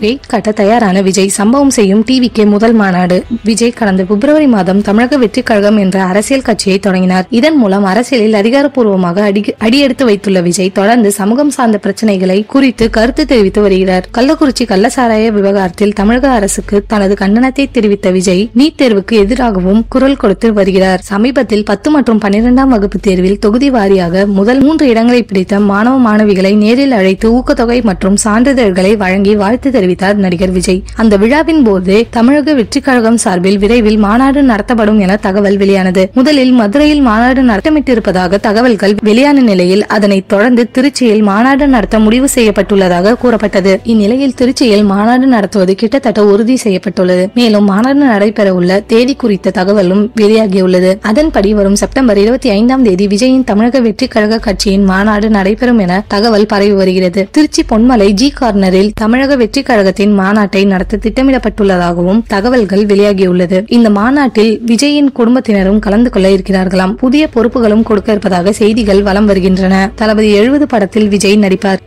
Wait காட்ட தயாரான விஜய் சம்பவம் செய்யும் டிவிக்கு முதல் மாநாடு. விஜய் கடந்த பிப்ரவரி மாதம் தமிழக வெற்றி கழகம் என்ற அரசியல் கட்சியை தொடங்கினார். இதன் மூலம் அரசியலில் அதிகாரப்பூர்வமாக அடியெடுத்து வைத்துள்ள விஜய் தொடர்ந்து சமூகம் சார்ந்த பிரச்சனைகளை குறித்து கருத்து தெரிவித்து வருகிறார். கள்ளக்குறிச்சி கள்ளசாராய விவகாரத்தில் தமிழக அரசுக்கு தனது கண்டனத்தை தெரிவித்த விஜய் நீட் தேர்வுக்கு எதிராகவும் குரல் கொடுத்து வருகிறார். சமீபத்தில் 10 மற்றும் 12ஆம் வகுப்பு தேர்வில் தொகுதி வாரியாக முதல் 3 இடங்களை பிடித்த மாணவ மாணவிகளை நேரில் அழைத்து ஊக்கத்தொகை மற்றும் சான்றிதழ்களை வழங்கி வாழ்த்து தெரிவித்தார் நடிகர் விஜய். அந்த விழாவின் போது தமிழக வெற்றி கழகம் சார்பில் விரைவில் மாநாடு நடத்தப்படும் என தகவல் வெளியானது. முதலில் மதுரையில் மாநாடு நடத்தமிட்டிருப்பதாக தகவல்கள் வெளியான நிலையில் அதனைத் தொடர்ந்து திருச்சியில் மாநாடு நடத்த முடிவு செய்யப்பட்டுள்ளதாக கூறப்பட்டது. இந்நிலையில் திருச்சியில் மாநாடு நடத்துவது கிட்டத்தட்ட உறுதி செய்யப்பட்டுள்ளது. மேலும் மாநாடு நடைபெற உள்ள தேதி குறித்த தகவலும் வெளியாகியுள்ளது. அதன்படி வரும் செப்டம்பர் 25ஆம் தேதி விஜயின் தமிழக வெற்றி கழக கட்சியின் மாநாடு நடைபெறும் என தகவல் பரவி வருகிறது. திருச்சி பொன்மலை ஜி கார்னரில் தமிழக வெற்றி கழகத்தின் மாநாட்டை நடத்த திட்டமிடப்பட்டுள்ளதாகவும் தகவல்கள் வெளியாகியுள்ளது. இந்த மாநாட்டில் விஜயின் குடும்பத்தினரும் கலந்து கொள்ள இருக்கிறார்களாம். புதிய பொறுப்புகளும் கொடுக்க இருப்பதாக செய்திகள் வலம் வருகின்றன. தளபதி 70 படத்தில் விஜய் நடிப்பார்.